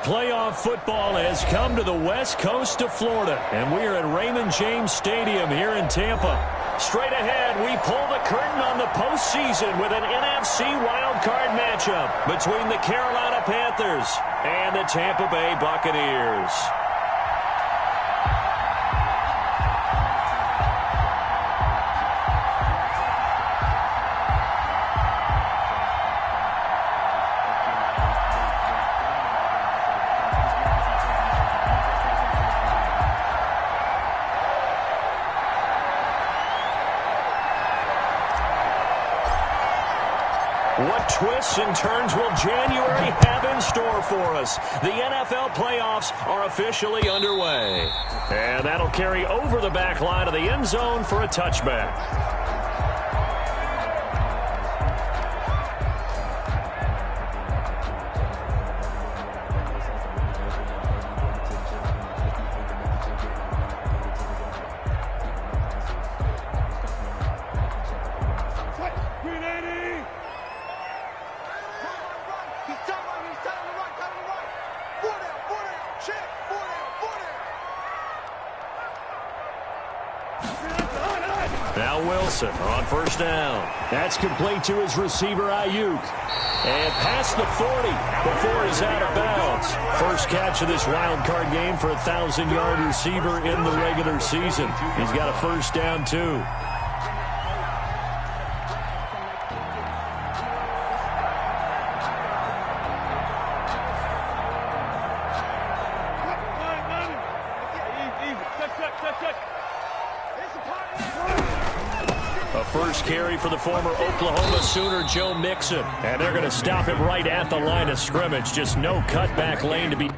playoff football has come to the west coast of Florida, and we are at Raymond James Stadium here in Tampa. Straight ahead, we pull the curtain on the postseason with an NFC wildcard matchup between the Carolina Panthers and the Tampa Bay Buccaneers. What twists and turns will January have in store for us? The NFL playoffs are officially underway. And that'll carry over the back line of the end zone for a touchback. Now Wilson on first down. That's complete to his receiver, Ayuk. And past the 40 before he's out of bounds. First catch of this wild card game for a 1,000-yard receiver in the regular season. He's got a first down, too. A first carry for the former Oklahoma Sooner, Joe Mixon. And they're going to stop him right at the line of scrimmage. Just no cutback lane to be...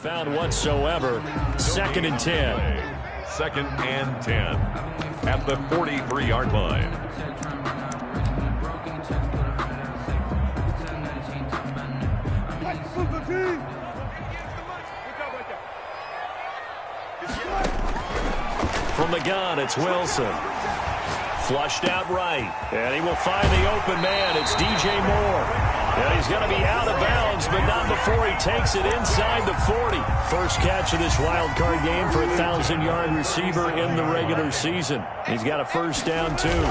found whatsoever. 2nd and 10. 2nd and 10 at the 43-yard line. From the gun, it's Wilson. Flushed out right. And he will find the open man. It's DJ Moore. And he's going to be out of bounds, but not before he takes it inside the 40. First catch of this wild card game for a 1,000-yard receiver in the regular season. He's got a first down, too.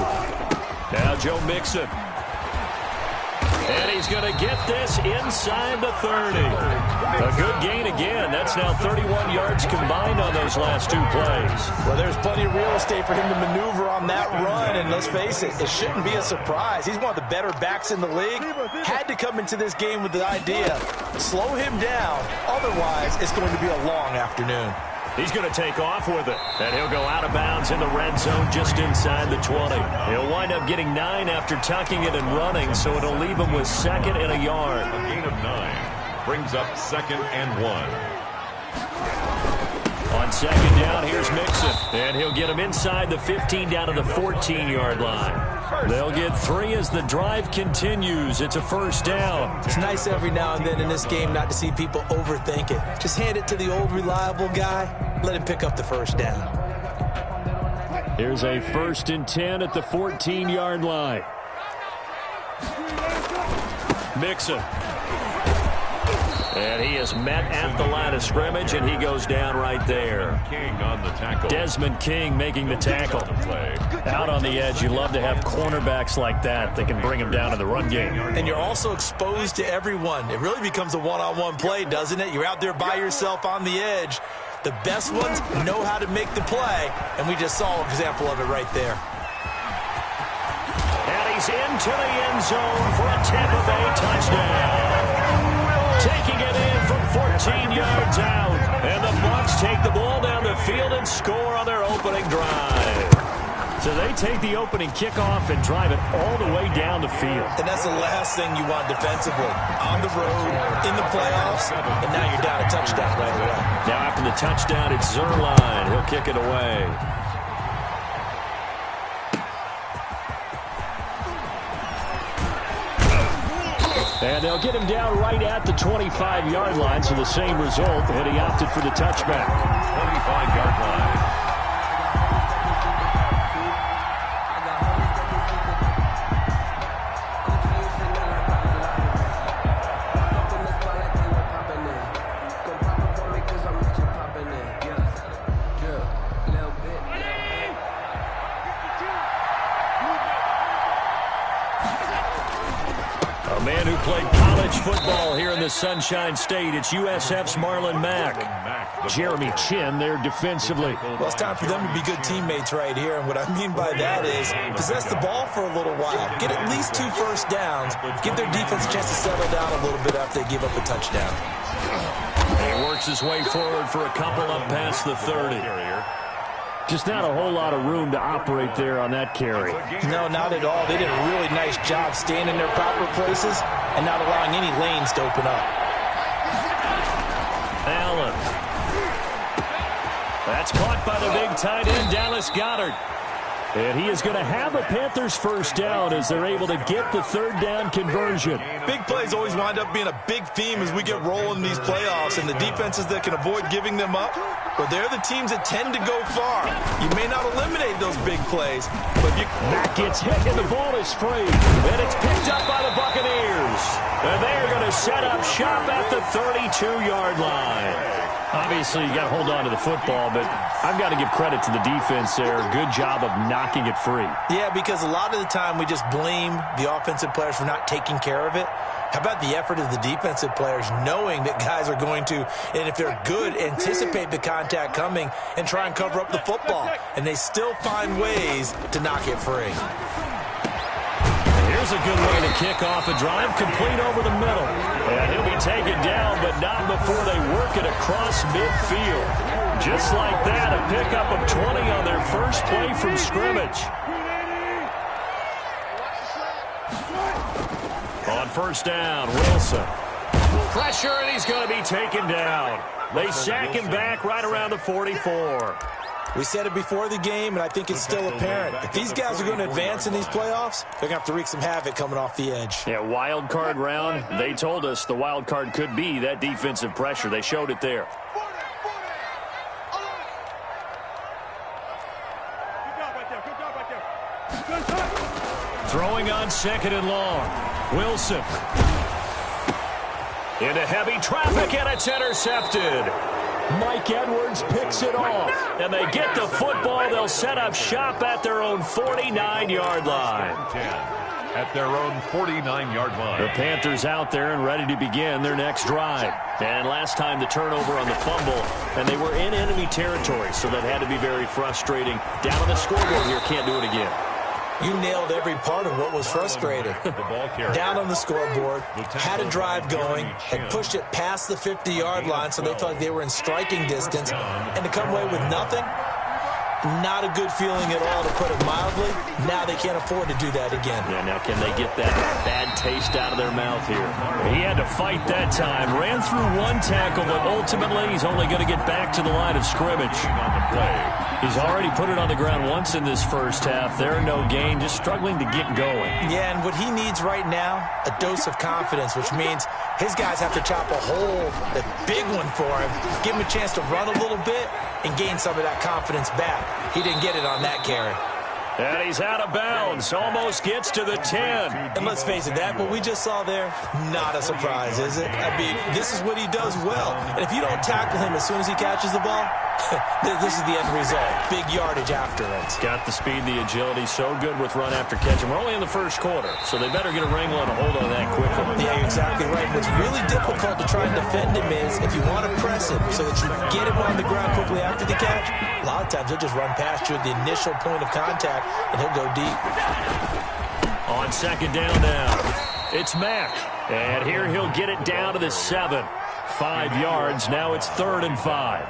Now Joe Mixon. And he's going to get this inside the 30. A good gain again. That's now 31 yards combined on those last two plays. Well, there's plenty of real estate for him to maneuver on that run. And let's face it, it shouldn't be a surprise. He's one of the better backs in the league. Had to come into this game with the idea, slow him down. Otherwise, it's going to be a long afternoon. He's going to take off with it. And he'll go out of bounds in the red zone just inside the 20. He'll wind up getting 9 after tucking it and running, so it'll leave him with 2nd and a yard. A gain of 9 brings up 2nd and 1. On 2nd down, here's Mixon. And he'll get him inside the 15 down to the 14-yard line. They'll get 3 as the drive continues. It's a first down. It's nice every now and then in this game not to see people overthink it. Just hand it to the old reliable guy. Let him pick up the first down. Here's a 1st and 10 at the 14-yard line. Mixon. And he is met at the line of scrimmage, and he goes down right there. King on the tackle. Desmond King making the tackle. Out on the edge, you love to have cornerbacks like that that can bring him down in the run game. And you're also exposed to everyone. It really becomes a one-on-one play, doesn't it? You're out there by yourself on the edge. The best ones know how to make the play, and we just saw an example of it right there. And he's into the end zone for a Tampa Bay touchdown. Taking it in from 14 yards out. And the Bucs take the ball down the field and score on their opening drive. So they take the opening kickoff and drive it all the way down the field. And that's the last thing you want defensively. On the road, in the playoffs, and now you're down a touchdown right away. Now after the touchdown, it's Zerline. He'll kick it away. And they'll get him down right at the 25-yard line, so the same result, and he opted for the touchback. 25-yard line. Football here in the Sunshine State. It's USF's Marlon Mack. Jeremy Chin there defensively. Well, it's time for them to be good teammates right here. And what I mean by that is possess the ball for a little while. Get at least 2 first downs. Give their defense a chance to settle down a little bit after they give up a touchdown. He works his way forward for a couple up past the 30. Just not a whole lot of room to operate there on that carry. No, not at all. They did a really nice job staying in their proper places and not allowing any lanes to open up. Allen. That's caught by the big tight end, Dallas Goedert. And he is going to have a Panthers first down as they're able to get the third down conversion. Big plays always wind up being a big theme as we get rolling in these playoffs, and the defenses that can avoid giving them up, but they're the teams that tend to go far. You may not eliminate those big plays, but you... Mack gets hit and the ball is free, and it's picked up by the Buccaneers. And they're going to set up shop at the 32-yard line. Obviously, you got to hold on to the football, but I've got to give credit to the defense there. Good job of knocking it free. Yeah, because a lot of the time we just blame the offensive players for not taking care of it. How about the effort of the defensive players knowing that guys are going to, and if they're good, anticipate the contact coming and try and cover up the football. And they still find ways to knock it free. Here's a good way to kick off a drive, complete over the middle. And he'll be taken down, but not before they work it across midfield. Just like that, a pickup of 20 on their first play from scrimmage. On first down, Wilson. Pressure, and he's going to be taken down. They sack him back right around the 44. We said it before the game, and I think it's still apparent. If these guys are going to advance in these playoffs, they're going to have to wreak some havoc coming off the edge. Yeah, wild card round. They told us the wild card could be that defensive pressure. They showed it there. Throwing on second and long. Wilson. Into heavy traffic, and it's intercepted. Mike Edwards picks it off. And they get the football. They'll set up shop at their own 49-yard line. At their own 49-yard line. The Panthers out there and ready to begin their next drive. And last time the turnover on the fumble, and they were in enemy territory, so that had to be very frustrating. Down on the scoreboard here, can't do it again. You nailed every part of what was frustrating. Down on the scoreboard, had a drive going, had pushed it past the 50-yard line, so they felt like they were in striking distance, and to come away with nothing, not a good feeling at all, to put it mildly. Now they can't afford to do that again. Yeah, now can they get that bad taste out of their mouth here? He had to fight that time. Ran through one tackle, but ultimately he's only going to get back to the line of scrimmage. He's already put it on the ground once in this first half. They're no gain, just struggling to get going. Yeah, and what he needs right now, a dose of confidence, which means his guys have to chop a hole, a big one for him, give him a chance to run a little bit and gain some of that confidence back. He didn't get it on that carry. And he's out of bounds. Almost gets to the 10. And let's face it, that what we just saw there, not a surprise, is it? I mean, this is what he does well. And if you don't tackle him as soon as he catches the ball, this is the end result. Big yardage after it. Got the speed, the agility, so good with run after catch. And we're only in the first quarter, so they better get a wrangle and a hold on that quickly. Yeah, you're exactly right. What's really difficult to try and defend him is if you want to press him so that you get him on the ground quickly after the catch, a lot of times he'll just run past you at the initial point of contact, and he'll go deep. On second down now, it's Mack. And here he'll get it down to the 7. 5 yards. Now it's 3rd and 5.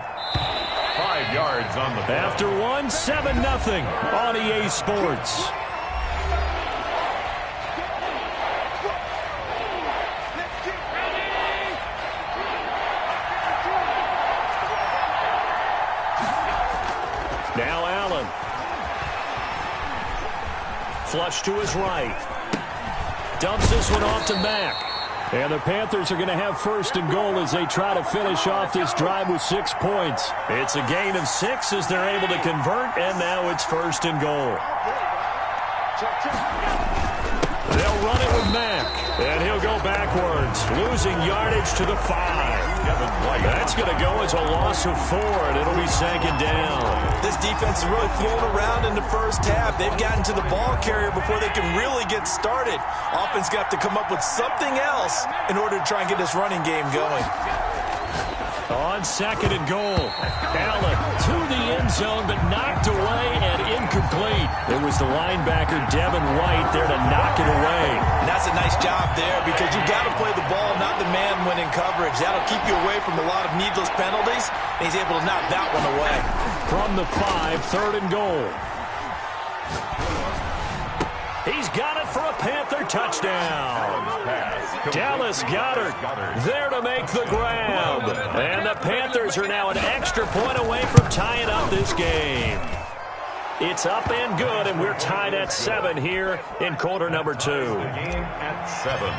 5 yards on the play. After 1, 7-0 on EA Sports. Now Allen. Flush to his right. Dumps this one off to Mack. And the Panthers are going to have 1st and goal as they try to finish off this drive with 6 points. It's a gain of 6 as they're able to convert, and now it's 1st and goal. They'll run it with Mack, and he'll go backwards, losing yardage to the 5. That's going to go as a loss of 4, and it'll be 2nd down. This defense is really thrown around in the first half. They've gotten to the ball carrier before they can really get started. Offense got to come up with something else in order to try and get this running game going. On 2nd and goal, Allen to the end zone, but knocked away and incomplete. It was the linebacker, Devin White, there to knock it away. And that's a nice job there because you got to play the ball, not the man when in coverage. That'll keep you away from a lot of needless penalties, and he's able to knock that one away. From the 5, 3rd and goal. He's got it for a Panther touchdown. Dallas Goedert there to make the grab. And the Panthers are now an extra point away from tying up this game. It's up and good, and we're tied at 7 here in quarter number 2. Game at 7.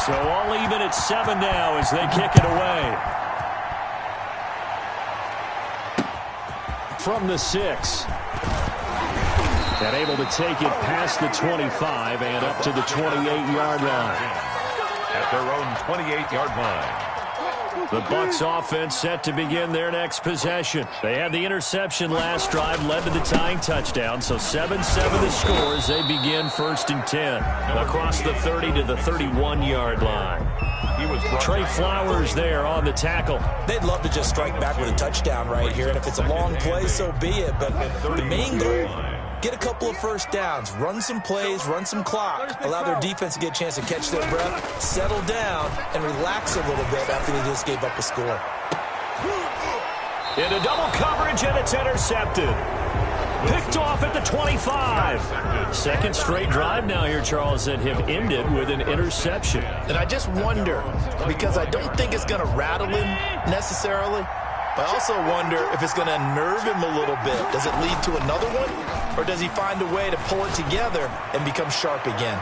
So all even at 7 now as they kick it away. From the 6. And able to take it past the 25 and up to the 28-yard line. At their own 28-yard line. The Bucs offense set to begin their next possession. They had the interception last drive, led to the tying touchdown. So 7-7 the score as they begin 1st and 10. Across the 30 to the 31-yard line. Trey Flowers there on the tackle. They'd love to just strike back with a touchdown right here, and if it's a long play, so be it. But the main goal, get a couple of first downs, run some plays, run some clock, allow their defense to get a chance to catch their breath, settle down, and relax a little bit after they just gave up a score. Into double coverage, and it's intercepted. Picked off at the 25. 2nd straight drive now here, Charles, that have ended with an interception. And I just wonder, because I don't think it's going to rattle him necessarily, but I also wonder if it's going to unnerve him a little bit. Does it lead to another one, or does he find a way to pull it together and become sharp again?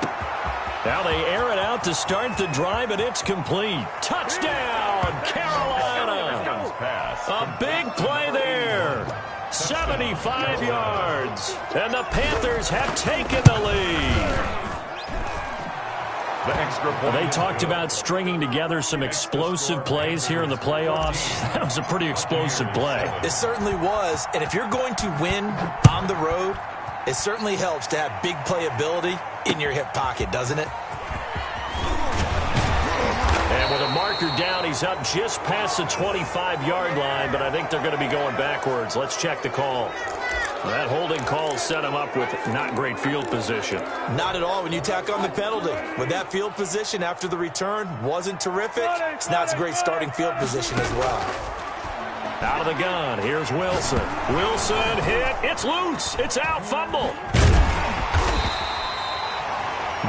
Now they air it out to start the drive, and it's complete. Touchdown, Carolina. A big play there. 75 yards. And the Panthers have taken the lead. They talked about stringing together some explosive plays here in the playoffs. That was a pretty explosive play. It certainly was. And if you're going to win on the road, it certainly helps to have big playability in your hip pocket, doesn't it? And with a marker down, he's up just past the 25-yard line, but I think they're going to be going backwards. Let's check the call. That holding call set him up with not great field position. Not at all when you tack on the penalty. With that field position after the return wasn't terrific, so now it's a great starting field position as well. Out of the gun, here's Wilson. Wilson hit, it's loose, it's out, fumble.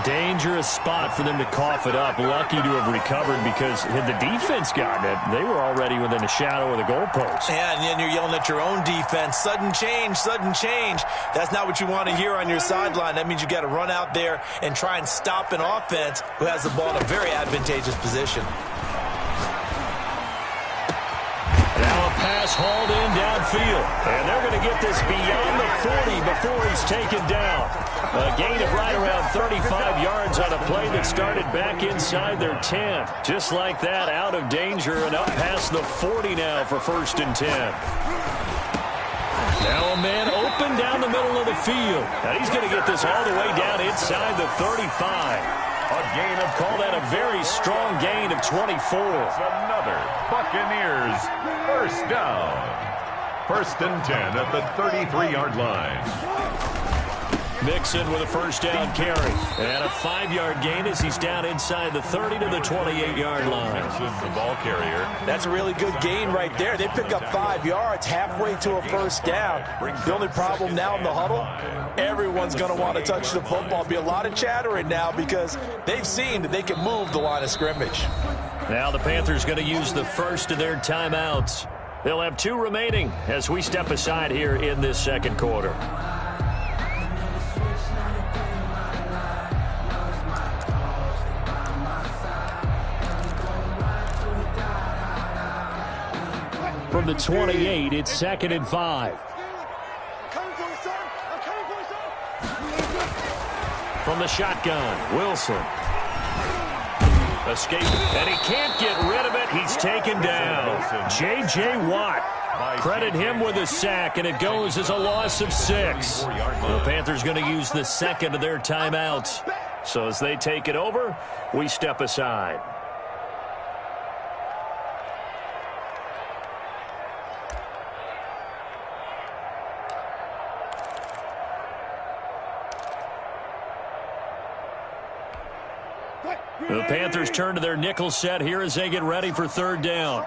Dangerous spot for them to cough it up. Lucky to have recovered because had the defense gotten it, they were already within the shadow of the goalpost. Yeah, and then you're yelling at your own defense. Sudden change, sudden change. That's not what you want to hear on your sideline. That means you got to run out there and try and stop an offense who has the ball in a very advantageous position. Now a pass pass hauled in downfield. And they're going to get this beyond the 40 before he's taken down. A gain of right around 35 yards on a play that started back inside their 10. Just like that, out of danger and up past the 40 now for 1st and 10. Now a man open down the middle of the field. And he's going to get this all the way down inside the 35. A gain of, call that a very strong gain of 24. Another Buccaneers first down. 1st and 10 at the 33-yard line. Mixon with a first down carry. And a 5-yard gain as he's down inside the 30 to the 28-yard line. The ball carrier. That's a really good gain right there. They pick up 5 yards halfway to a first down. The only problem now in the huddle, everyone's going to want to touch the football. Be a lot of chattering now because they've seen that they can move the line of scrimmage. Now the Panthers going to use the first of their timeouts. They'll have 2 remaining as we step aside here in this second quarter. From the 28, it's 2nd and 5. From the shotgun, Wilson. Escape, and he can't get rid of it. He's taken down. J.J. Watt. Credit him with a sack, and it goes as a loss of 6. The Panthers going to use the second of their timeouts. So as they take it over, we step aside. The Panthers turn to their nickel set here as they get ready for 3rd down.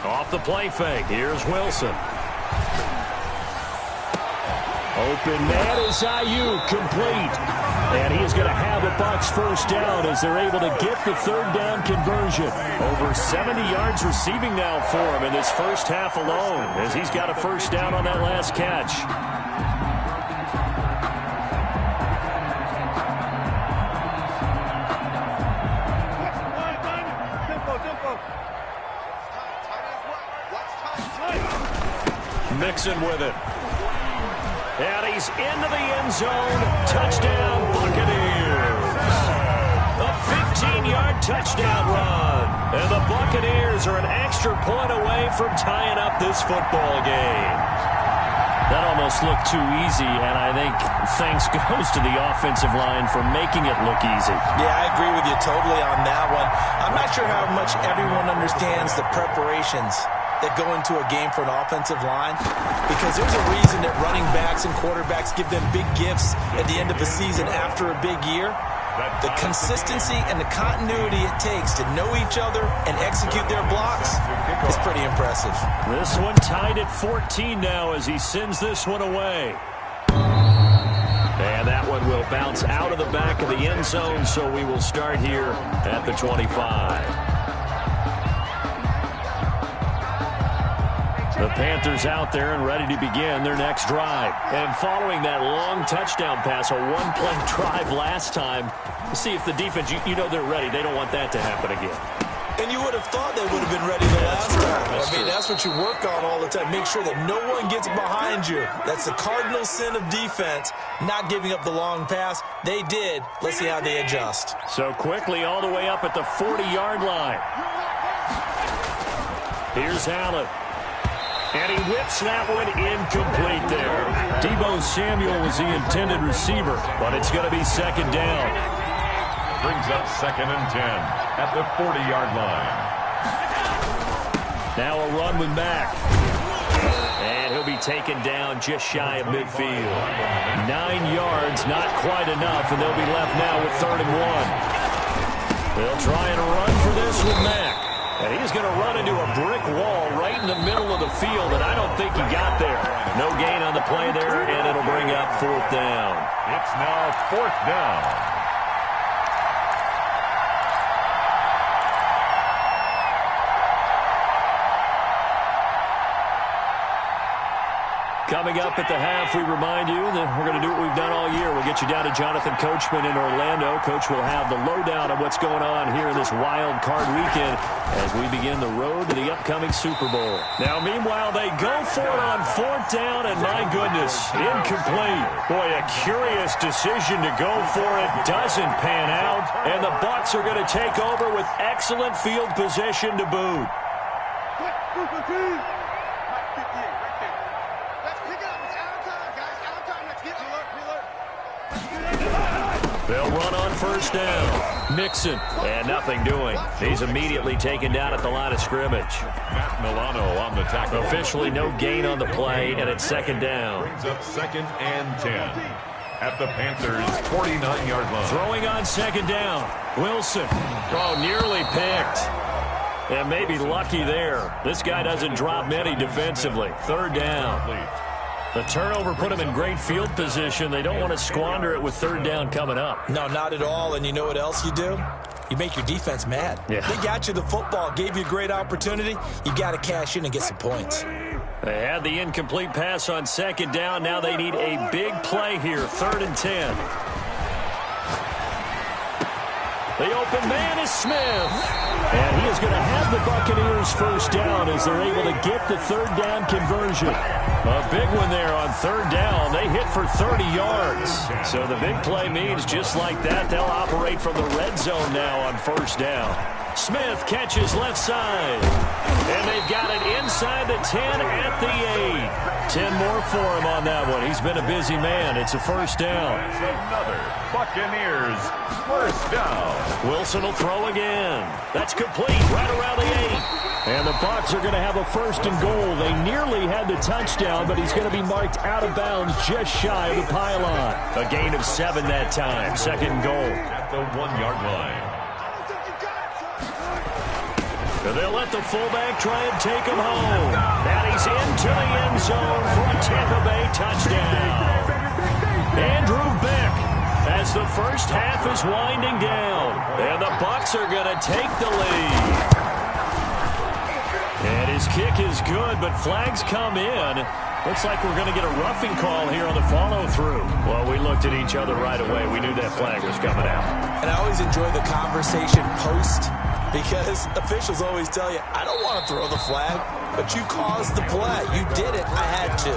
Off the play fake. Here's Wilson. Open man is Ayuk, complete. And he is going to have the Bucs first down as they're able to get the 3rd down conversion. Over 70 yards receiving now for him in this first half alone as he's got a first down on that last catch. Mixon with it. And he's into the end zone. Touchdown, Buccaneers. A 15-yard touchdown run. And the Buccaneers are an extra point away from tying up this football game. That almost looked too easy, and I think thanks goes to the offensive line for making it look easy. Yeah, I agree with you totally on that one. I'm not sure how much everyone understands the preparations that go into a game for an offensive line, because there's a reason that running backs and quarterbacks give them big gifts at the end of the season after a big year. The consistency and the continuity it takes to know each other and execute their blocks is pretty impressive. This one tied at 14 now as he sends this one away. And that one will bounce out of the back of the end zone, so we will start here at the 25. The Panthers out there and ready to begin their next drive. And following that long touchdown pass, a one-play drive last time, see if the defense, you know they're ready. They don't want that to happen again. And you would have thought they would have been ready the last time. I mean, that's what you work on all the time. Make sure that no one gets behind you. That's the cardinal sin of defense, not giving up the long pass. They did. Let's see how they adjust. So quickly all the way up at the 40-yard line. Here's Allen. And he whips that one incomplete there. Deebo Samuel was the intended receiver, but it's going to be 2nd down. Brings up 2nd and 10 at the 40-yard line. Now a run with Mack. And he'll be taken down just shy of midfield. 9 yards, not quite enough, and they'll be left now with 3rd and 1. They'll try and run for this with Mack. And he's going to run into a brick wall right in the middle of the field, and I don't think he got there. No gain on the play there, and it'll bring up 4th down. It's now 4th down. Coming up at the half, we remind you that we're going to do what we've done all year. We'll get you down to Jonathan Coachman in Orlando. Coach will have the lowdown on what's going on here in this wild card weekend as we begin the road to the upcoming Super Bowl. Now, meanwhile, they go for it on 4th down, and my goodness, incomplete. Boy, a curious decision to go for it. Doesn't pan out, and the Bucs are going to take over with excellent field position to boot. They'll run on 1st down. Mixon, and nothing doing. He's immediately taken down at the line of scrimmage. Matt Milano on the tackle. Officially no gain on the play, and it's 2nd down. Brings up 2nd and 10 at the Panthers' 49-yard line. Throwing on 2nd down. Wilson. Oh, nearly picked. And maybe lucky there. This guy doesn't drop many defensively. 3rd down. The turnover put them in great field position. They don't want to squander it with 3rd down coming up. No, not at all. And you know what else you do? You make your defense mad. Yeah. They got you the football, gave you a great opportunity. You got to cash in and get some points. They had the incomplete pass on 2nd down. Now they need a big play here. 3rd and 10. The open man is Smith. And he is going to have the Buccaneers 1st down as they're able to get the 3rd down conversion. A big one there on 3rd down. They hit for 30 yards. So the big play means just like that, they'll operate from the red zone now on 1st down. Smith catches left side. And they've got it inside the 10 at the 8. 10 more for him on that one. He's been a busy man. It's a 1st down. Another Buccaneers 1st down. Wilson will throw again. That's complete right around the 8. And the Bucs are going to have a 1st and goal. They nearly had the touchdown, but he's going to be marked out of bounds just shy of the pylon. A gain of 7 that time. 2nd and goal. At the 1-yard line. They'll let the fullback try and take him home. And he's into the end zone for a Tampa Bay touchdown. Andrew Beck as the 1st half is winding down. And the Bucs are going to take the lead. And his kick is good, but flags come in. Looks like we're going to get a roughing call here on the follow-through. Well, we looked at each other right away. We knew that flag was coming out. And I always enjoy the conversation post because officials always tell you, I don't want to throw the flag, but you caused the play. You did it. I had to.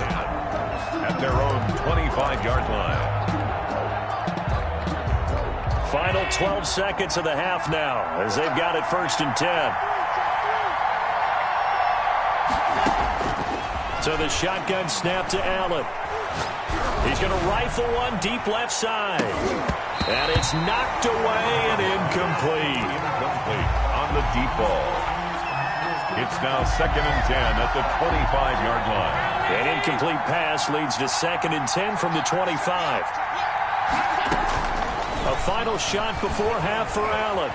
At their own 25-yard line. Final 12 seconds of the half now as they've got it 1st and 10. So the shotgun snap to Allen. He's going to rifle one deep left side. And it's knocked away and incomplete. Incomplete on the deep ball. It's now 2nd and 10 at the 25-yard line. An incomplete pass leads to 2nd and 10 from the 25. A final shot before half for Allen.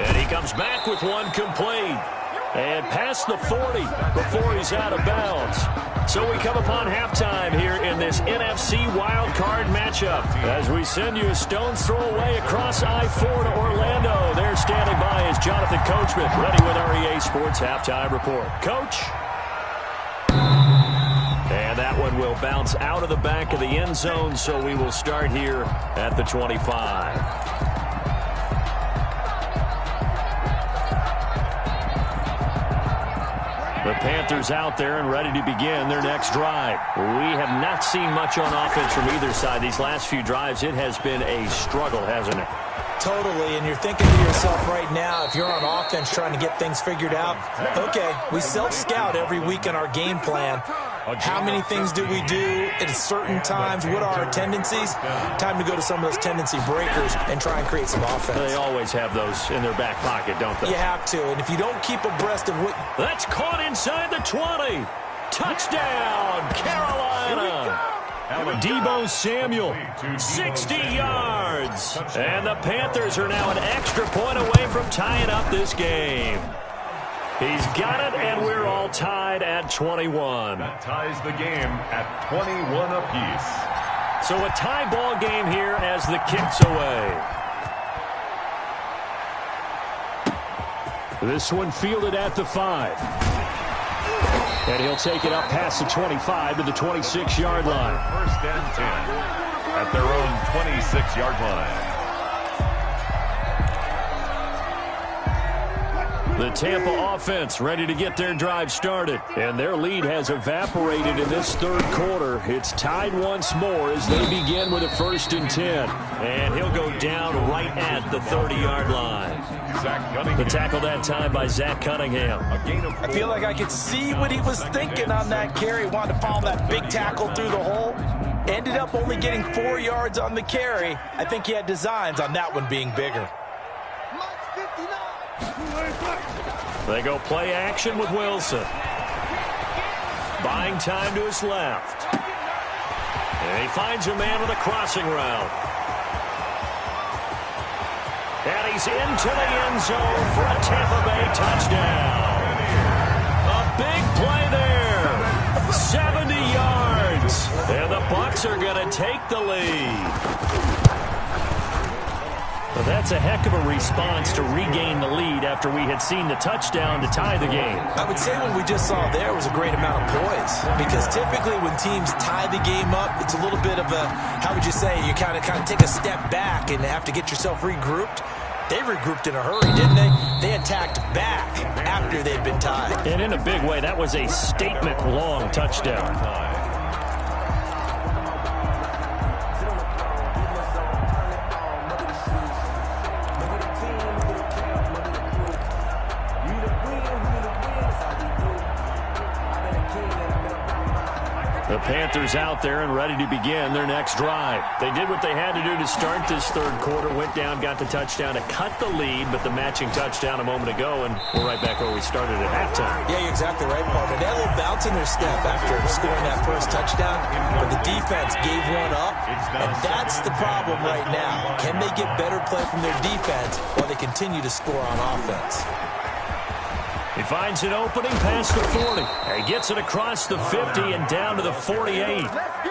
And he comes back with one complete. And past the 40 before he's out of bounds. So we come upon halftime here in this NFC wildcard matchup. As we send you a stone's throw away across I-4 to Orlando. There standing by is Jonathan Coachman, ready with our EA Sports Halftime Report. Coach? And that one will bounce out of the back of the end zone, so we will start here at the 25. The Panthers out there and ready to begin their next drive. We have not seen much on offense from either side. These last few drives, it has been a struggle, hasn't it? Totally, and you're thinking to yourself right now, if you're on offense trying to get things figured out, okay, we self-scout every week in our game plan. How many things do we do at certain times? What are our tendencies? Time to go to some of those tendency breakers and try and create some offense. They always have those in their back pocket, don't they? You have to, and if you don't keep abreast of what... That's caught inside the 20. Touchdown, Carolina. Deebo Samuel, 60 yards. And the Panthers are now an extra point away from tying up this game. He's got it, and we're all tied at 21. That ties the game at 21 apiece. So a tie ball game here as the kick's away. This one fielded at the 5. And he'll take it up past the 25 to the 26-yard line. First and 10 at their own 26-yard line. The Tampa offense ready to get their drive started. And their lead has evaporated in this third quarter. It's tied once more as they begin with a 1st and 10. And he'll go down right at the 30-yard line. The tackle that time by Zach Cunningham. I feel like I could see what he was thinking on that carry. Wanted to follow that big tackle through the hole. Ended up only getting 4 yards on the carry. I think he had designs on that one being bigger. They go play action with Wilson. Buying time to his left. And he finds a man with a crossing route. And he's into the end zone for a Tampa Bay touchdown. A big play there. 70 yards. And the Bucs are going to take the lead. Well, that's a heck of a response to regain the lead after we had seen the touchdown to tie the game. I would say what we just saw there was a great amount of poise, because typically when teams tie the game up, it's a little bit of a, how would you say, you kind of take a step back and have to get yourself regrouped. They regrouped in a hurry, didn't they? They attacked back after they'd been tied. And in a big way, that was a statement-long touchdown. The Panthers out there and ready to begin their next drive. They did what they had to do to start this third quarter, went down, got the touchdown to cut the lead, but the matching touchdown a moment ago, and we're right back where we started at halftime. Yeah, you're exactly right, partner. They had a little bounce in their step after scoring that first touchdown, but the defense gave one up, and that's the problem right now. Can they get better play from their defense while they continue to score on offense? He finds an opening past the 40. He gets it across the 50 and down to the 48.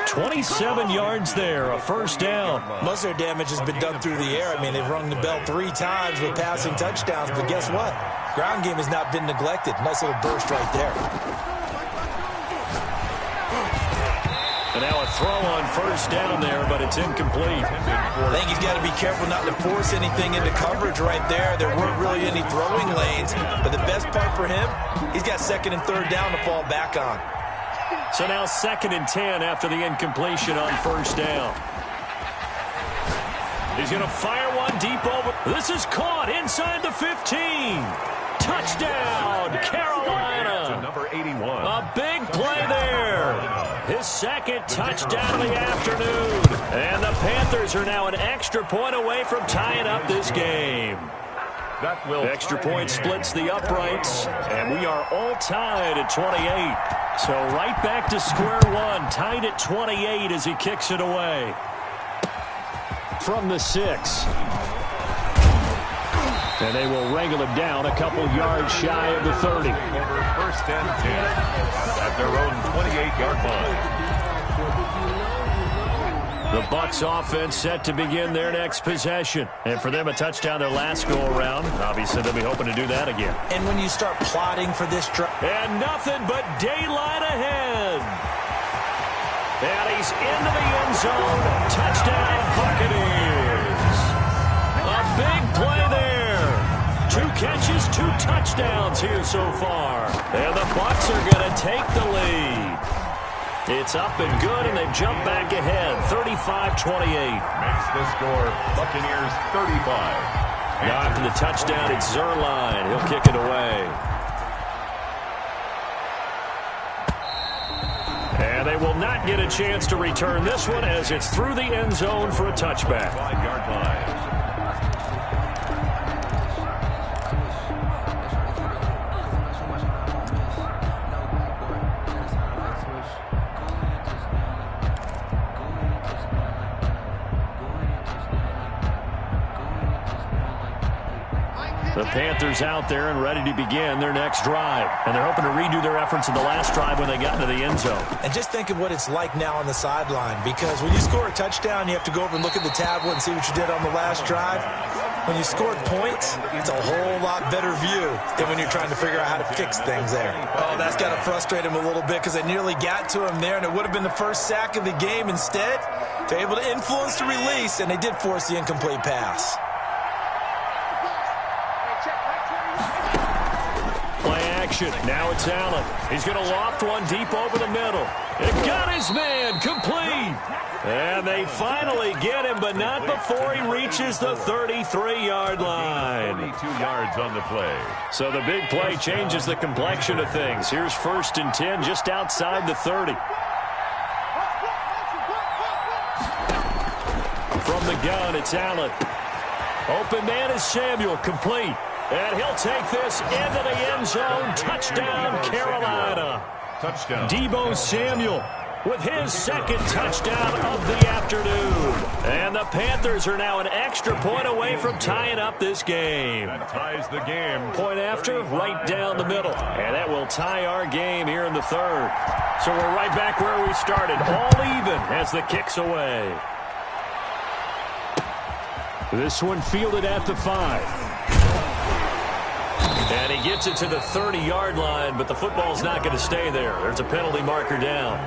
27 yards there, a first down. Most of their damage has been done through the air. I mean, they've rung the bell 3 times with passing touchdowns, but guess what? Ground game has not been neglected. Nice little burst right there. And now a throw on first down there, but it's incomplete. I think he's got to be careful not to force anything into coverage right there. There weren't really any throwing lanes, but the best part for him, he's got 2nd and 3rd down to fall back on. So now 2nd and 10 after the incompletion on first down. He's going to fire one deep over. This is caught inside the 15. Touchdown, Carolina. To number 81. A big play there. His 2nd touchdown of the afternoon. And the Panthers are now an extra point away from tying up this game. That will extra point splits the uprights, and we are all tied at 28. So right back to square one, tied at 28 as he kicks it away. From the 6. And they will wrangle him down a couple yards shy of the 30. First and 10 at their own 28-yard line. The Bucs offense set to begin their next possession. And for them, a touchdown their last go-around. Obviously, they'll be hoping to do that again. And when you start plotting for this drive. And nothing but daylight ahead. And he's into the end zone. Touchdown, Buccaneers. A big play there. 2 catches, 2 touchdowns here so far. And the Bucs are going to take the lead. It's up and good, and they've jumped back ahead, 35-28. Makes the score Buccaneers 35. Now after the touchdown, it's Zerline. He'll kick it away. And they will not get a chance to return this one as it's through the end zone for a touchback. 5-yard line. The Panthers out there and ready to begin their next drive. And they're hoping to redo their efforts in the last drive when they got into the end zone. And just think of what it's like now on the sideline, because when you score a touchdown, you have to go over and look at the tablet and see what you did on the last drive. When you scored points, it's a whole lot better view than when you're trying to figure out how to fix things there. Oh, that's got to frustrate him a little bit because they nearly got to him there, and it would have been the first sack of the game. Instead, they're able to influence the release, and they did force the incomplete pass. Play action. Now it's Allen. He's going to loft one deep over the middle. It got his man complete. And they finally get him, but not before he reaches the 33-yard line. 32 yards on the play. So the big play changes the complexion of things. Here's 1st and 10 just outside the 30. From the gun, it's Allen. Open man is Samuel, complete. And he'll take this into the end zone. Touchdown, Carolina. Touchdown. Deebo Samuel with his 2nd touchdown of the afternoon. And the Panthers are now an extra point away from tying up this game. That ties the game. Point after, right down the middle. And that will tie our game here in the 3rd. So we're right back where we started, all even as the kick's away. This one fielded at the 5. And he gets it to the 30-yard line, but the football's not going to stay there. There's a penalty marker down.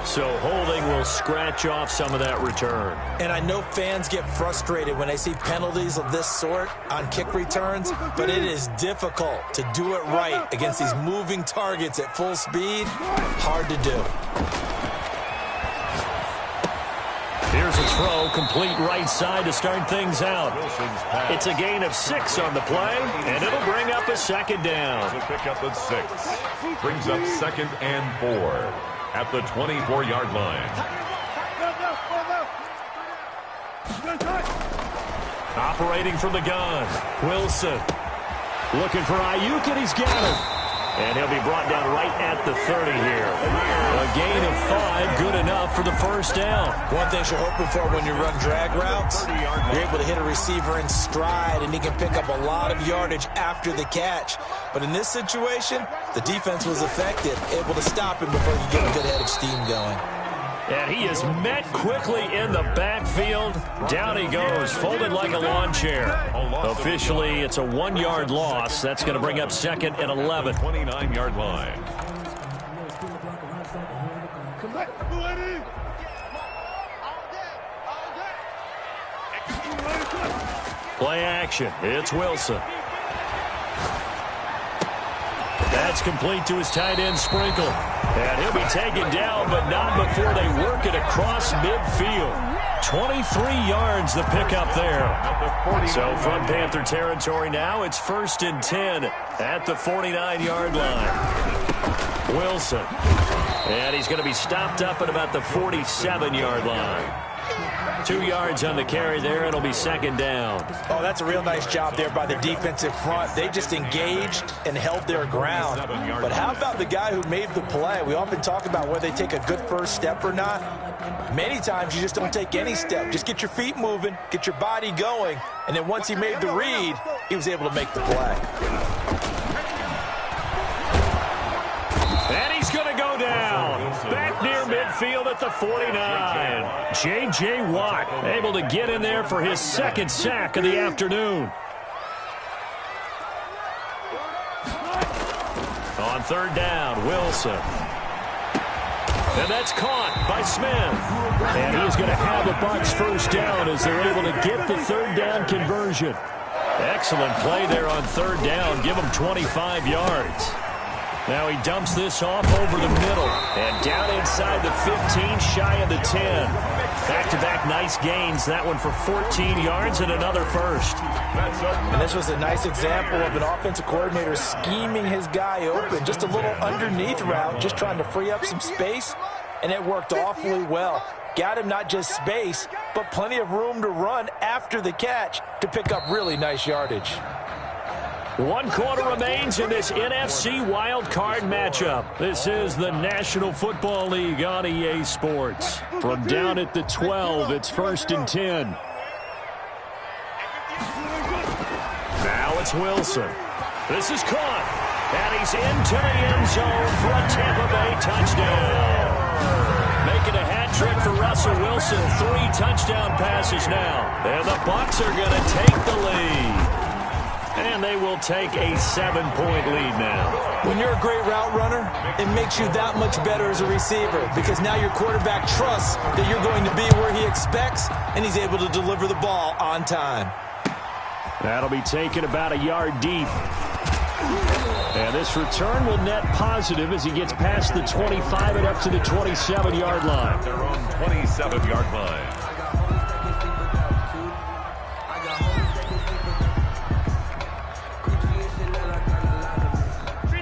So holding will scratch off some of that return. And I know fans get frustrated when they see penalties of this sort on kick returns, but it is difficult to do it right against these moving targets at full speed. Hard to do. Here's a throw, complete right side to start things out. It's a gain of 6 on the play, and it'll bring up a 2nd down. To pick up at 6. Brings up 2nd and 4 at the 24-yard line. Operating from the gun, Wilson. Looking for Ayuk, and he's got it. And he'll be brought down right at the 30 here. A gain of 5, good enough for the 1st down. One thing you're hoping for when you run drag routes, you're able to hit a receiver in stride, and he can pick up a lot of yardage after the catch. But in this situation, the defense was effective, able to stop him before you get a good head of steam going. And he is met quickly in the backfield. Down he goes, folded like a lawn chair. Officially, it's a 1-yard loss. That's going to bring up 2nd and 11. 29-yard line. Play action. It's Wilson. That's complete to his tight end, Sprinkle. And he'll be taken down, but not before they work it across midfield. 23 yards the pickup there. So from Panther territory now, it's 1st and 10 at the 49-yard line. Wilson. And he's going to be stopped up at about the 47-yard line. 2 yards on the carry there. It'll be 2nd down. Oh, that's a real nice job there by the defensive front. They just engaged and held their ground. But how about the guy who made the play? We often talk about whether they take a good first step or not. Many times you just don't take any step. Just get your feet moving, get your body going, and then once he made the read, he was able to make the play. And he's going to go down. Back near midfield at the 49. J.J. Watt able to get in there for his 2nd sack of the afternoon. On 3rd down, Wilson. And that's caught by Smith. And he's going to have a Bucs 1st down as they're able to get the 3rd down conversion. Excellent play there on 3rd down. Give him 25 yards. Now he dumps this off over the middle. And down inside the 15, shy of the 10. Back-to-back nice gains. That one for 14 yards and another 1st. And this was a nice example of an offensive coordinator scheming his guy open. Just a little underneath route, just trying to free up some space. And it worked awfully well. Got him not just space, but plenty of room to run after the catch to pick up really nice yardage. 1 quarter remains in this NFC wildcard matchup. This is the National Football League on EA Sports. From down at the 12, it's 1st and 10. Now it's Wilson. This is caught. And he's into the end zone for a Tampa Bay touchdown. Making a hat trick for Russell Wilson. 3 touchdown passes now. And the Bucs are going to take the lead. And they will take a 7-point lead now. When you're a great route runner, it makes you that much better as a receiver because now your quarterback trusts that you're going to be where he expects, and he's able to deliver the ball on time. That'll be taken about a yard deep. And this return will net positive as he gets past the 25 and up to the 27-yard line. Their own 27-yard line.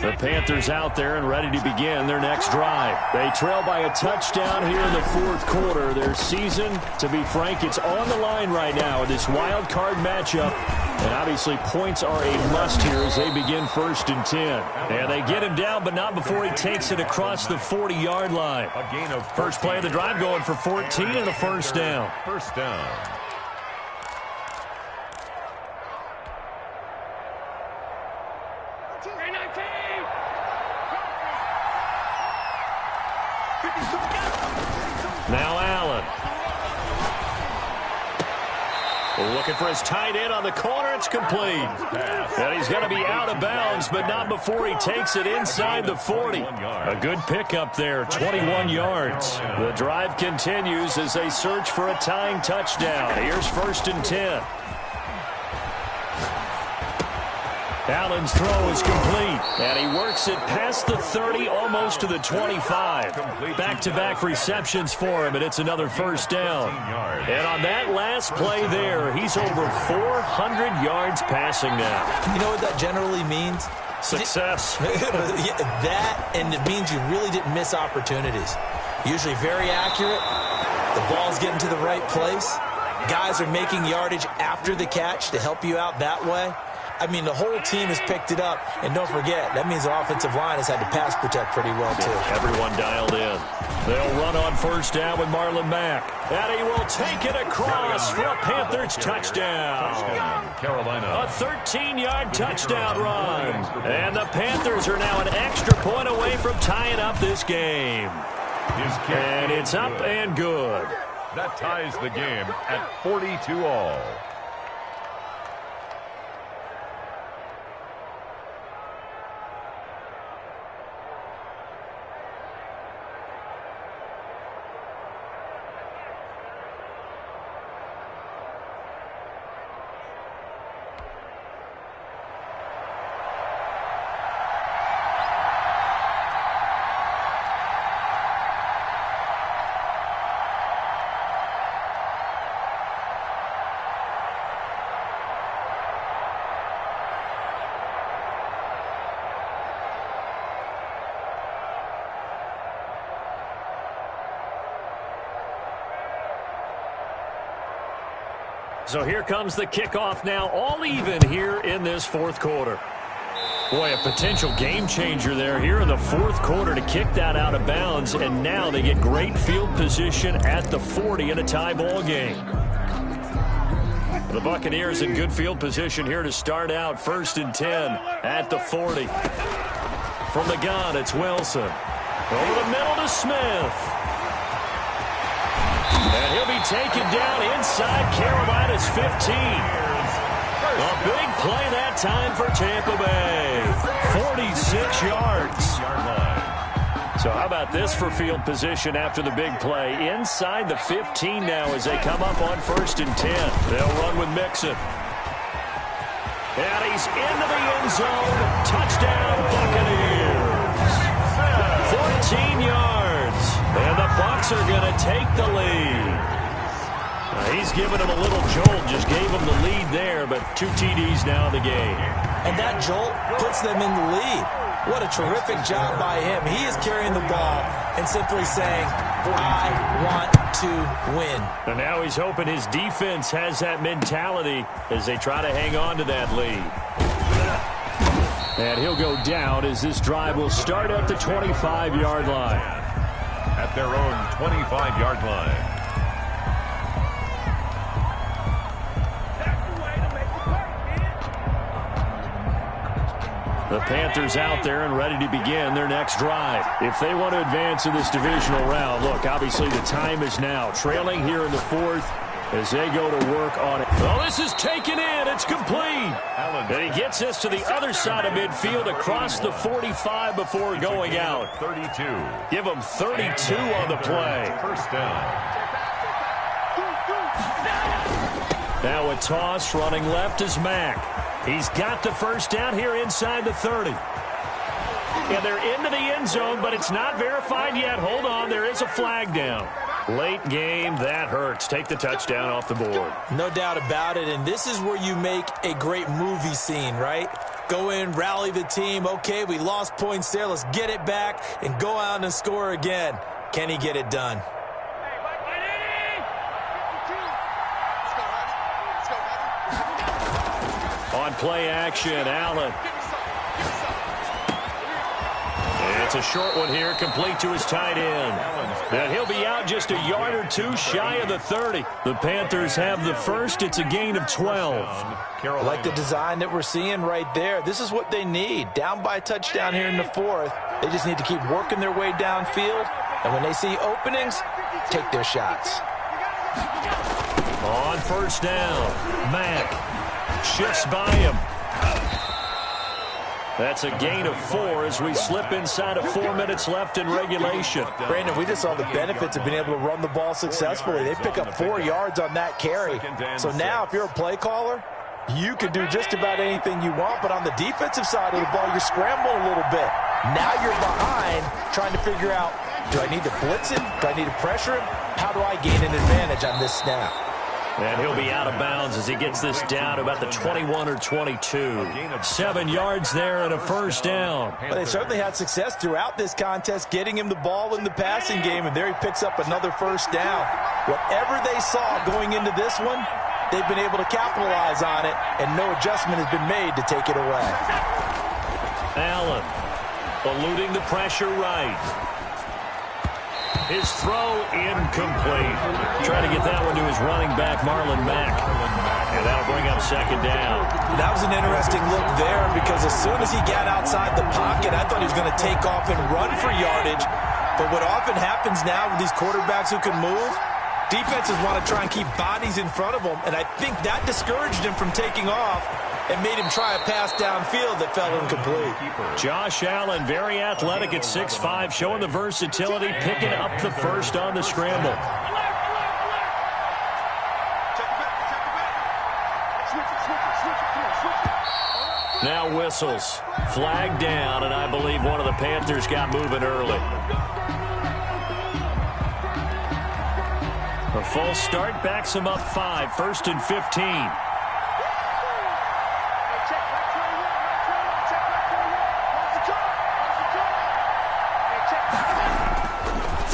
The Panthers out there and ready to begin their next drive. They trail by a touchdown here in the fourth quarter. Their season, to be frank, it's on the line right now in this wild card matchup. And obviously points are a must here as they begin 1st and 10. And they get him down, but not before he takes it across the 40-yard line. A gain of First play of the drive going for 14 and a first down. First down. Now Allen. Looking for his tight end on the corner. It's complete. And he's going to be out of bounds, but not before he takes it inside the 40. A good pickup there, 21 yards. The drive continues as they search for a tying touchdown. Here's 1st and 10. Allen's throw is complete, and he works it past the 30, almost to the 25. Back-to-back receptions for him, and it's another first down. And on that last play there, he's over 400 yards passing now. You know what that generally means? Success. That, and it means you really didn't miss opportunities. Usually very accurate. The ball's getting to the right place. Guys are making yardage after the catch to help you out that way. I mean, the whole team has picked it up. And don't forget, that means the offensive line has had to pass protect pretty well, too. Everyone dialed in. They'll run on first down with Marlon Mack. And he will take it across for a Panthers touchdown. Carolina. A 13-yard touchdown run. And the Panthers are now an extra point away from tying up this game. And it's up and good. That ties the game at 42-all. So here comes the kickoff now, all even here in this fourth quarter. Boy, a potential game changer there here in the fourth quarter to kick that out of bounds, and now they get great field position at the 40 in a tie ball game. The Buccaneers in good field position here to start out 1st and 10 at the 40. From the gun, it's Wilson. Over the middle to Smith. And he'll be taken down inside Carolina's 15. A big play that time for Tampa Bay. 46 yards. So how about this for field position after the big play? Inside the 15 now as they come up on 1st and 10. They'll run with Mixon. And he's into the end zone. Touchdown, Buccaneers. 14 yards. And the Bucs are going to take the lead. He's giving him a little jolt, just gave him the lead there, but 2 TDs now in the game. And that jolt puts them in the lead. What a terrific job by him. He is carrying the ball and simply saying, I want to win. And now he's hoping his defense has that mentality as they try to hang on to that lead. And he'll go down as this drive will start at the 25-yard line. At their own 25-yard line. The Panthers out there and ready to begin their next drive. If they want to advance in this divisional round, look, obviously the time is now. Trailing here in the fourth as they go to work on it. Oh, this is taken in. It's complete. And he gets this to the other side of midfield across the 45 before going out. 32. Give him 32 on the play. First down. Now a toss running left is Mack. He's got the first down here inside the 30. And they're into the end zone, but it's not verified yet. Hold on, there is a flag down. Late game, that hurts. Take the touchdown off the board. No doubt about it, and this is where you make a great movie scene, right? Go in, rally the team. Okay, we lost points there. Let's get it back and go out and score again. Can he get it done? On play action, Allen. It's a short one here, complete to his tight end. And he'll be out just a yard or two shy of the 30. The Panthers have the first. It's a gain of 12. I like the design that we're seeing right there. This is what they need. Down by a touchdown here in the fourth. They just need to keep working their way downfield. And when they see openings, take their shots. On first down, Mack shifts by him. That's a gain of 4 as we slip inside of 4 minutes left in regulation. Brandon, we just saw the benefits of being able to run the ball successfully. They pick up 4 yards on that carry. So now if you're a play caller, you can do just about anything you want. But on the defensive side of the ball, you're scrambling a little bit. Now you're behind trying to figure out, do I need to blitz him? Do I need to pressure him? How do I gain an advantage on this snap? And he'll be out of bounds as he gets this down to about the 21 or 22. 7 yards there and a first down. Well, they certainly had success throughout this contest getting him the ball in the passing game, and there he picks up another first down. Whatever they saw going into this one, they've been able to capitalize on it, and no adjustment has been made to take it away. Allen eluding the pressure right. His throw incomplete. Trying to get that one to his running back, Marlon Mack. And that'll bring up second down. That was an interesting look there because as soon as he got outside the pocket, I thought he was going to take off and run for yardage. But what often happens now with these quarterbacks who can move, defenses want to try and keep bodies in front of them. And I think that discouraged him from taking off and made him try a pass downfield that fell incomplete. Josh Allen, very athletic at 6'5", showing the versatility, picking up the first on the scramble. Now whistles. Flag down, and I believe one of the Panthers got moving early. A false start backs him up 5, 1st and 15.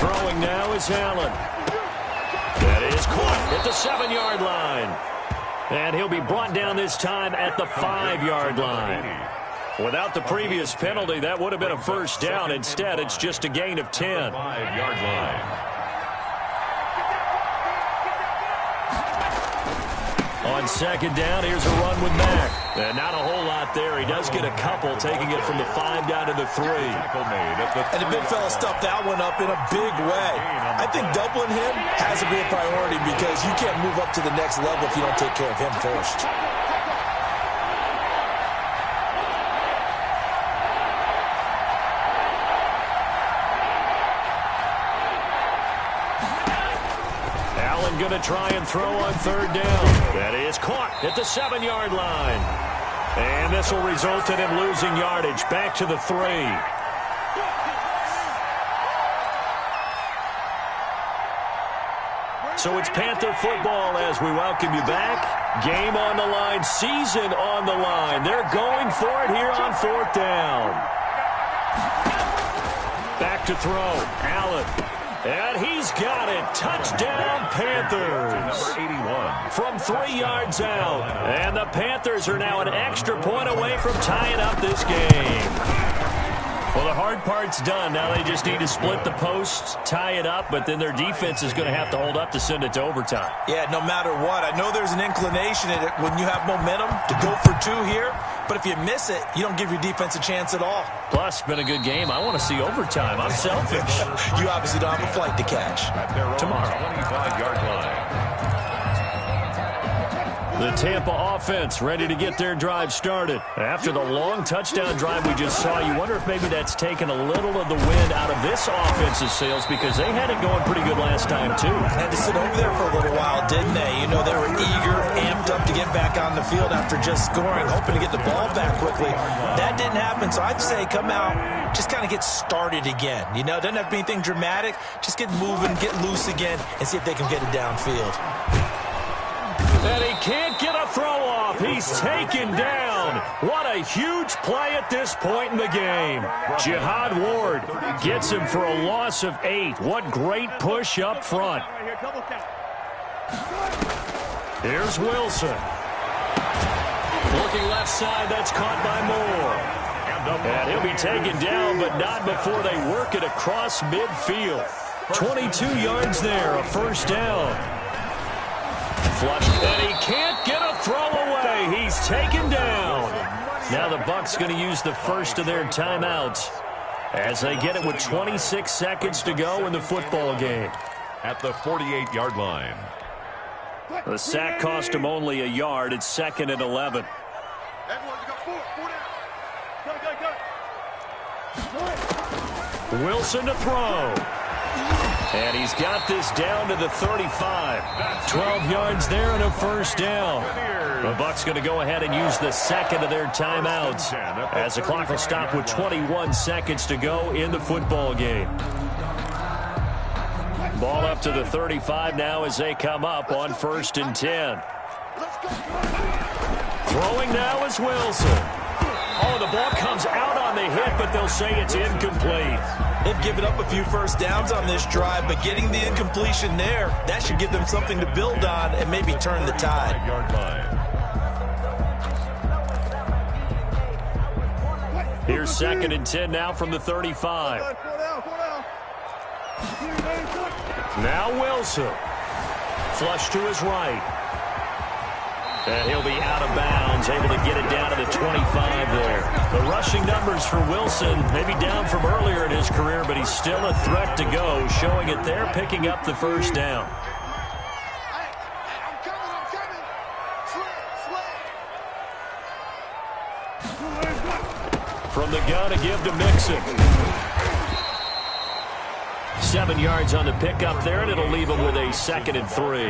Throwing now is Allen. That is caught at the 7-yard line. And he'll be brought down this time at the 5-yard line. Without the previous penalty, that would have been a first down. Instead, it's just a gain of 10. 5-yard line. On second down, here's a run with Mack. And not a whole lot there. He does get a couple, taking it from the 5 down to the 3. And the big fella stuffed that one up in a big way. I think doubling him has to be a priority because you can't move up to the next level if you don't take care of him first. Going to try and throw on third down. That is caught at the 7-yard line. And this will result in him losing yardage back to the 3. So it's Panther football as we welcome you back. Game on the line, season on the line. They're going for it here on 4th down. Back to throw. Allen. And he's got it. Touchdown, Panthers. Number 81. From 3 yards out. And the Panthers are now an extra point away from tying up this game. Well, the hard part's done. Now they just need to split the posts, tie it up, but then their defense is going to have to hold up to send it to overtime. Yeah, no matter what. I know there's an inclination in it when you have momentum to go for 2 here, But if you miss it, you don't give your defense a chance at all. Plus, been a good game. I want to see overtime. I'm selfish. You obviously don't have a flight to catch. Tomorrow, 25-yard line. The Tampa offense ready to get their drive started. After the long touchdown drive we just saw, you wonder if maybe that's taken a little of the wind out of this offense's sails because they had it going pretty good last time, too. Had to sit over there for a little while, didn't they? You know, they were eager, amped up to get back on the field after just scoring, hoping to get the ball back quickly. That didn't happen, so I'd say come out, just kind of get started again. You know, it doesn't have to be anything dramatic. Just get moving, get loose again, and see if they can get it downfield. And he can't get a throw off. He's taken down. What a huge play at this point in the game. Jihad Ward gets him for a loss of 8. What great push up front. Here's Wilson. Looking left side, that's caught by Moore. And he'll be taken down, but not before they work it across midfield. 22 yards there, a first down. Flush, and he can't get a throw away. He's taken down. Now the Bucs going to use the first of their timeouts as they get it with 26 seconds to go in the football game. At the 48-yard line. The sack cost him only a yard. It's 2nd and 11. Wilson to throw. And he's got this down to the 35. 12 yards there and a first down. The Bucs going to go ahead and use the second of their timeouts as the clock will stop with 21 seconds to go in the football game. Ball up to the 35 now as they come up on 1st and 10. Throwing now is Wilson. Oh, the ball comes out on the hit, but they'll say it's incomplete. They've given up a few first downs on this drive, but getting the incompletion there, that should give them something to build on and maybe turn the tide. Here's 2nd and 10 now from the 35. Now Wilson. Flush to his right. And he'll be out of bounds, able to get it down to the 25 there. The rushing numbers for Wilson, maybe down from earlier in his career, but he's still a threat to go, showing it there, picking up the first down. From the gun, a give to Mixon. 7 yards on the pickup there, and it'll leave them with a 2nd and 3.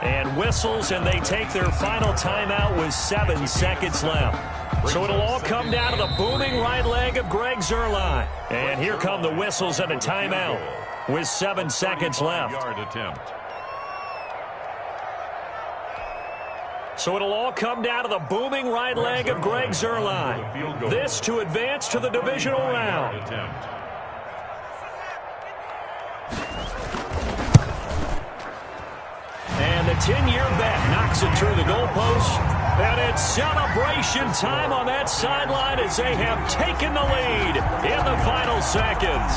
And whistles, and they take their final timeout with 7 seconds left. So it'll all come down to the booming right leg of Greg Zuerlein. And here come the whistles and a timeout with 7 seconds left. So it'll all come down to the booming right leg of Greg Zuerlein. This to advance to the divisional round. And the 10-year bet knocks it through the goalpost. And it's celebration time on that sideline as they have taken the lead in the final seconds.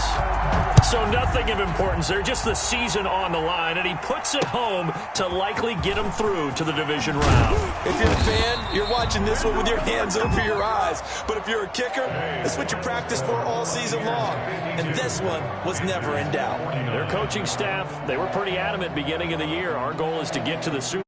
So nothing of importance there, just the season on the line, and he puts it home to likely get him through to the division round. If you're a fan, you're watching this one with your hands over your eyes. But if you're a kicker, that's what you practice for all season long. And this one was never in doubt. Their coaching staff, they were pretty adamant beginning of the year. Our goal is to get to the Super